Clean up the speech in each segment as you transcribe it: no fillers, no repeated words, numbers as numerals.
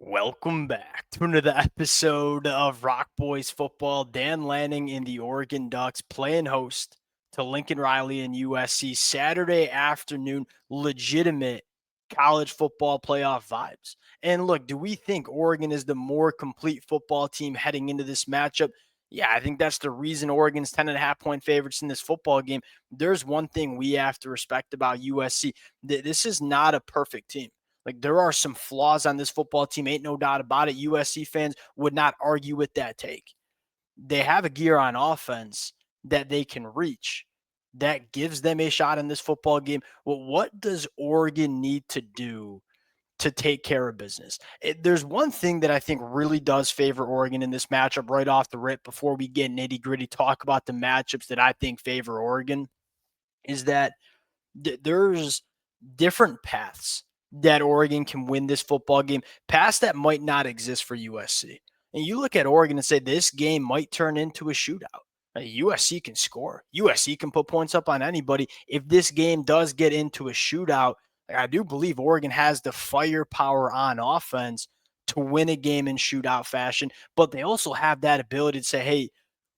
Welcome back to another episode of Rock Boys Football. Dan Lanning and the Oregon Ducks playing host to Lincoln Riley and USC Saturday afternoon. Legitimate college football playoff vibes. And look, do we think Oregon is the more complete football team heading into this matchup? Yeah, I think that's the reason Oregon's 10.5 point favorites in this football game. There's one thing we have to respect about USC. This is not a perfect team. Like, there are some flaws on this football team, ain't no doubt about it. USC fans would not argue with that take. They have a gear on offense that they can reach that gives them a shot in this football game. Well, what does Oregon need to do to take care of business? There's one thing that I think really does favor Oregon in this matchup right off the rip before we get nitty gritty, talk about the matchups that I think favor Oregon, is that there's different paths that Oregon can win this football game, paths that might not exist for USC. And you look at Oregon and say this game might turn into a shootout. USC can score. USC can put points up on anybody. If this game does get into a shootout, I do believe Oregon has the firepower on offense to win a game in shootout fashion, but they also have that ability to say, hey,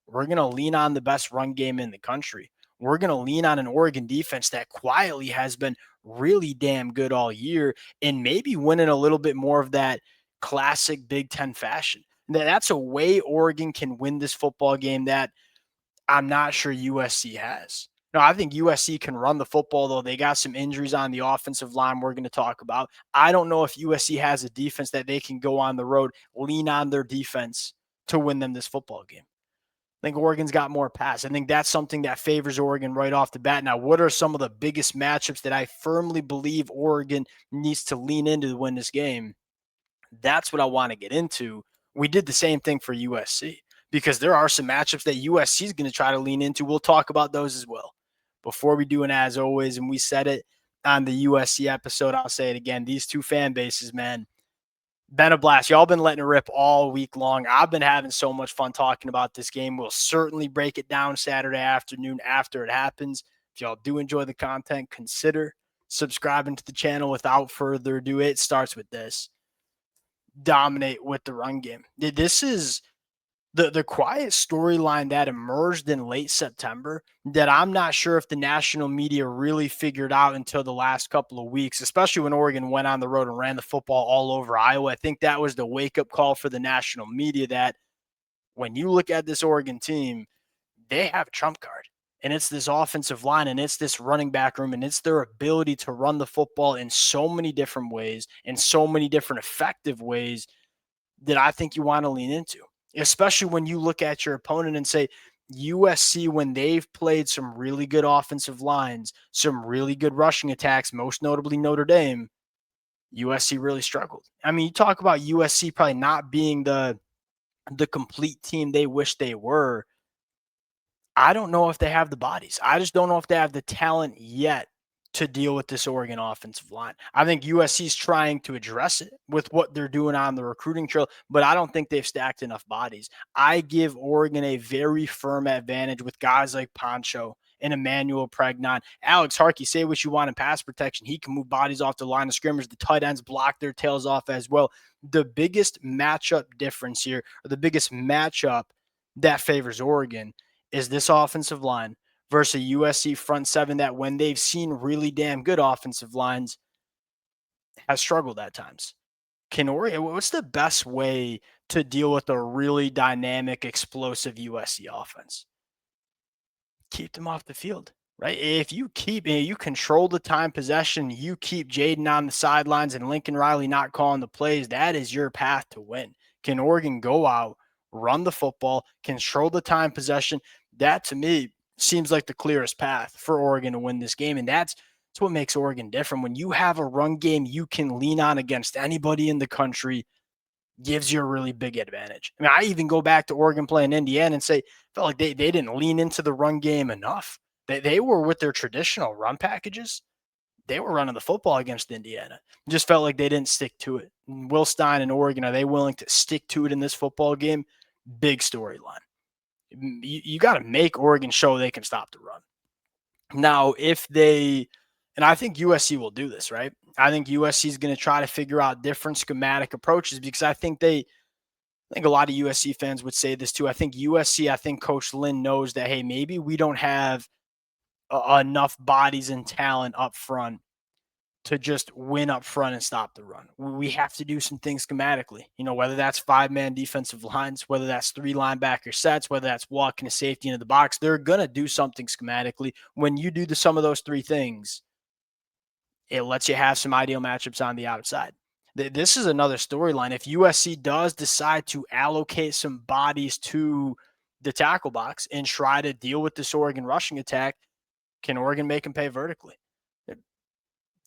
we're going to lean on the best run game in the country. We're going to lean on an Oregon defense that quietly has been really damn good all year and maybe winning a little bit more of that classic Big Ten fashion. That's a way Oregon can win this football game that I'm not sure USC has. No, I think USC can run the football, though. They got some injuries on the offensive line we're going to talk about. I don't know if USC has a defense that they can go on the road, lean on their defense to win them this football game. I think Oregon's got more pass. I think that's something that favors Oregon right off the bat. Now, what are some of the biggest matchups that I firmly believe Oregon needs to lean into to win this game? That's what I want to get into. We did the same thing for USC because there are some matchups that USC is going to try to lean into. We'll talk about those as well. Before we do, and as always, and we said it on the USC episode, I'll say it again. These two fan bases, man, been a blast. Y'all been letting it rip all week long. I've been having so much fun talking about this game. We'll certainly break it down Saturday afternoon after it happens. If y'all do enjoy the content, consider subscribing to the channel. Without further ado, it starts with this. Dominate with the run game. This is the quiet storyline that emerged in late September that I'm not sure if the national media really figured out until the last couple of weeks, especially when Oregon went on the road and ran the football all over Iowa. I think that was the wake-up call for the national media that when you look at this Oregon team, they have a trump card. And it's this offensive line, and it's this running back room, and it's their ability to run the football in so many different ways, in so many different effective ways that I think you want to lean into, especially when you look at your opponent and say, USC, when they've played some really good offensive lines, some really good rushing attacks, most notably Notre Dame, USC really struggled. I mean, you talk about USC probably not being the complete team they wish they were. I don't know if they have the bodies. I just don't know if they have the talent yet to deal with this Oregon offensive line. I think USC is trying to address it with what they're doing on the recruiting trail, but I don't think they've stacked enough bodies. I give Oregon a very firm advantage with guys like Poncho and Emmanuel Pregnon. Alex Harkey, say what you want in pass protection. He can move bodies off the line of scrimmage. The tight ends block their tails off as well. The biggest matchup difference here, or the biggest matchup that favors Oregon, is this offensive line versus a USC front seven that, when they've seen really damn good offensive lines, has struggled at times. Can Oregon, what's the best way to deal with a really dynamic, explosive USC offense? Keep them off the field, right? If you control the time possession, you keep Jaden on the sidelines and Lincoln Riley not calling the plays, that is your path to win. Can Oregon go out, run the football, control the time possession? That, to me, seems like the clearest path for Oregon to win this game. And that's what makes Oregon different. When you have a run game you can lean on against anybody in the country, gives you a really big advantage. I mean, I even go back to Oregon playing Indiana and say, felt like they didn't lean into the run game enough. They were with their traditional run packages. They were running the football against Indiana. Just felt like they didn't stick to it. Will Stein and Oregon, are they willing to stick to it in this football game? Big storyline. You got to make Oregon show they can stop the run. Now, if they, and I think USC will do this, right? I think USC is going to try to figure out different schematic approaches because I think a lot of USC fans would say this too. I think Coach Lynn knows that, hey, maybe we don't have enough bodies and talent up front to just win up front and stop the run. We have to do some things schematically, whether that's 5-man defensive lines, whether that's 3 linebacker sets, whether that's walking a safety into the box. They're going to do something schematically. When you do the sum of those 3 things, it lets you have some ideal matchups on the outside. This is another storyline. If USC does decide to allocate some bodies to the tackle box and try to deal with this Oregon rushing attack, can Oregon make them pay vertically?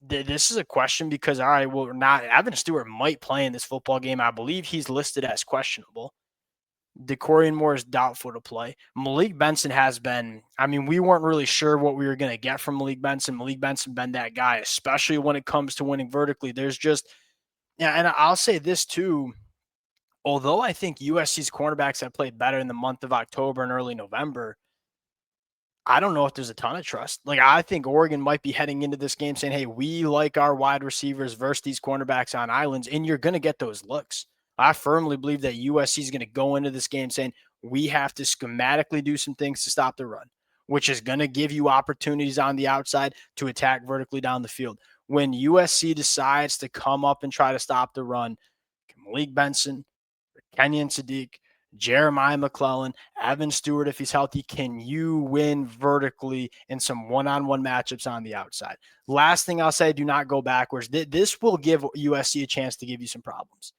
This is a question because, all right, well, Evan Stewart might play in this football game. I believe he's listed as questionable. DeCorian Moore is doubtful to play. Malik Benson has been, we weren't really sure what we were going to get from Malik Benson. Malik Benson been that guy, especially when it comes to winning vertically. There's just, and I'll say this too, although I think USC's cornerbacks have played better in the month of October and early November, I don't know if there's a ton of trust. Like, I think Oregon might be heading into this game saying, hey, we like our wide receivers versus these cornerbacks on islands, and you're going to get those looks. I firmly believe that USC is going to go into this game saying, we have to schematically do some things to stop the run, which is going to give you opportunities on the outside to attack vertically down the field. When USC decides to come up and try to stop the run, Malik Benson, Kenyon Sadiq, Jeremiah McClellan, Evan Stewart, if he's healthy, can you win vertically in some one-on-one matchups on the outside? Last thing I'll say, do not go backwards. This will give USC a chance to give you some problems.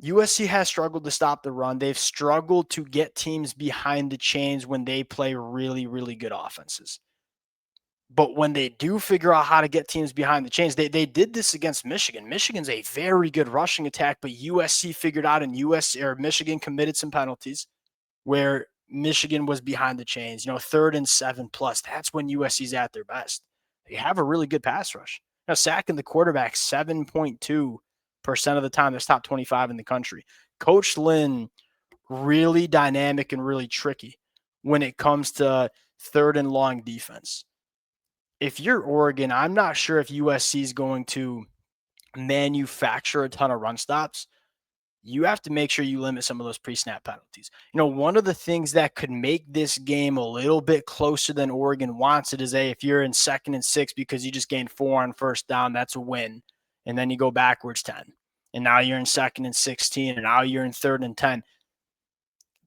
USC has struggled to stop the run. They've struggled to get teams behind the chains when they play really, really good offenses. But when they do figure out how to get teams behind the chains, they did this against Michigan. Michigan's a very good rushing attack, but USC figured out, and Michigan committed some penalties where Michigan was behind the chains, 3rd and 7+. That's when USC's at their best. They have a really good pass rush. Now, sacking the quarterback 7.2% of the time. That's top 25 in the country. Coach Lynn, really dynamic and really tricky when it comes to 3rd and long defense. If you're Oregon, I'm not sure if USC is going to manufacture a ton of run stops. You have to make sure you limit some of those pre-snap penalties. One of the things that could make this game a little bit closer than Oregon wants it is, if you're in 2nd and 6 because you just gained 4 on first down, that's a win. And then you go backwards 10. And now you're in 2nd and 16, and now you're in 3rd and 10.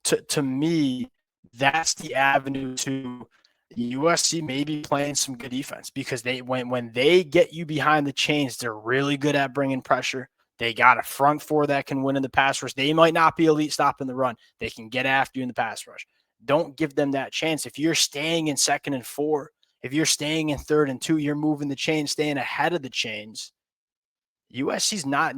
To me, that's the avenue to USC maybe playing some good defense, because when they get you behind the chains, they're really good at bringing pressure. They got a front 4 that can win in the pass rush. They might not be elite stopping the run. They can get after you in the pass rush. Don't give them that chance. If you're staying in 2nd and 4, if you're staying in 3rd and 2, you're moving the chains, staying ahead of the chains. USC's not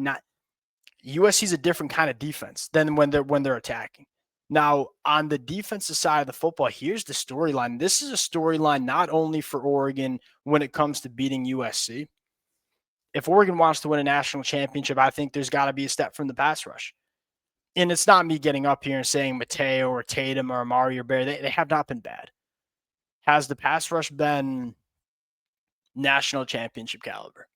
USC's a different kind of defense than when they're attacking. Now, on the defensive side of the football, here's the storyline. This is a storyline not only for Oregon when it comes to beating USC. If Oregon wants to win a national championship, I think there's got to be a step from the pass rush. And it's not me getting up here and saying Mateo or Tatum or Amari or Bear. They have not been bad. Has the pass rush been national championship caliber?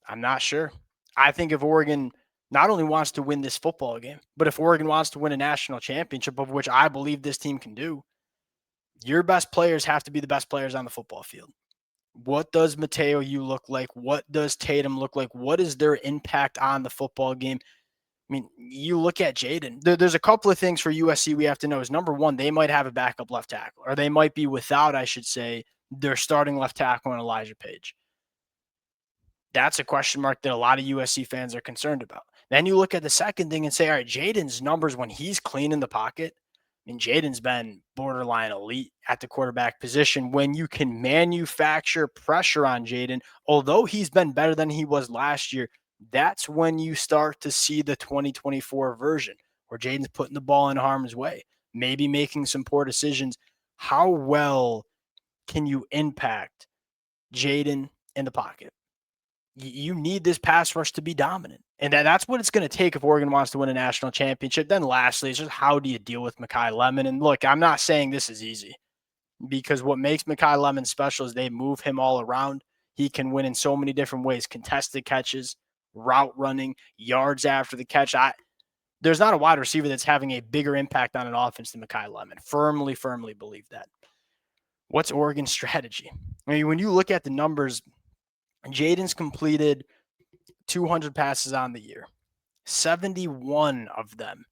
I'm not sure. I think if Oregon not only wants to win this football game, but if Oregon wants to win a national championship, of which I believe this team can do, your best players have to be the best players on the football field. What does Mateo you look like? What does Tatum look like? What is their impact on the football game? You look at Jaden. There's a couple of things for USC we have to know. Is number one, they might have a backup left tackle, or they might be without, I should say, their starting left tackle in Elijah Page. That's a question mark that a lot of USC fans are concerned about. Then you look at the second thing and say, all right, Jaden's numbers when he's clean in the pocket. Jaden's been borderline elite at the quarterback position. When you can manufacture pressure on Jaden, although he's been better than he was last year, that's when you start to see the 2024 version where Jaden's putting the ball in harm's way, maybe making some poor decisions. How well can you impact Jaden in the pocket? You need this pass rush to be dominant. And that's what it's going to take if Oregon wants to win a national championship. Then lastly, it's just how do you deal with Makai Lemon? And look, I'm not saying this is easy, because what makes Makai Lemon special is they move him all around. He can win in so many different ways: contested catches, route running, yards after the catch. There's not a wide receiver that's having a bigger impact on an offense than Makai Lemon. Firmly believe that. What's Oregon's strategy? I mean, when you look at the numbers, Jaden's completed 200 passes on the year. 71 of them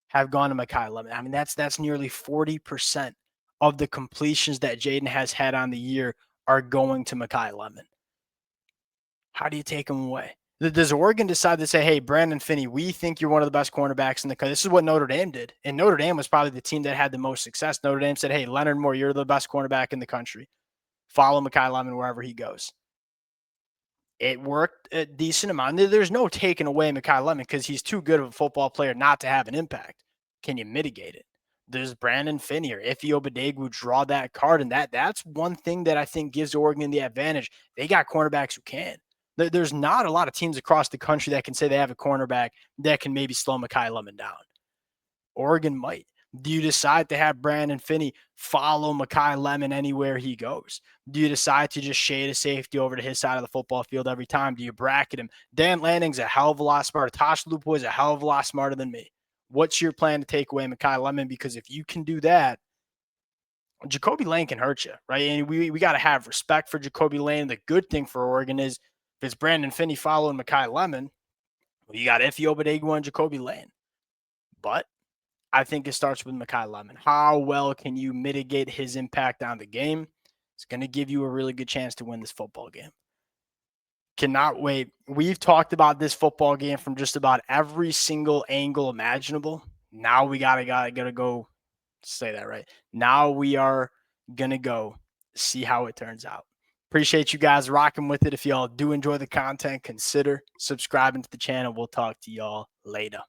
have gone to Makai Lemon. I mean, that's nearly 40% of the completions that Jaden has had on the year are going to Makai Lemon. How do you take him away? Does Oregon decide to say, hey, Brandon Finney, we think you're one of the best cornerbacks in the country? This is what Notre Dame did. And Notre Dame was probably the team that had the most success. Notre Dame said, hey, Leonard Moore, you're the best cornerback in the country. Follow Makai Lemon wherever he goes. It worked a decent amount. There's no taking away Makai Lemon because he's too good of a football player not to have an impact. Can you mitigate it? There's Brandon Finney or Ife Obadegu draw that card, and that's one thing that I think gives Oregon the advantage. They got cornerbacks who can. There's not a lot of teams across the country that can say they have a cornerback that can maybe slow Makai Lemon down. Oregon might. Do you decide to have Brandon Finney follow Makai Lemon anywhere he goes? Do you decide to just shade a safety over to his side of the football field every time? Do you bracket him? Dan Lanning's a hell of a lot smarter. Tosh Lupo is a hell of a lot smarter than me. What's your plan to take away Makai Lemon? Because if you can do that, Jacoby Lane can hurt you, right? And we got to have respect for Jacoby Lane. The good thing for Oregon is if it's Brandon Finney following Makai Lemon, well, you got Ife Obadegu and Jacoby Lane. But I think it starts with Makai Lemon. How well can you mitigate his impact on the game? It's going to give you a really good chance to win this football game. Cannot wait. We've talked about this football game from just about every single angle imaginable. Now we gotta go. Say that right. Now we are gonna go see how it turns out. Appreciate you guys rocking with it. If y'all do enjoy the content, consider subscribing to the channel. We'll talk to y'all later.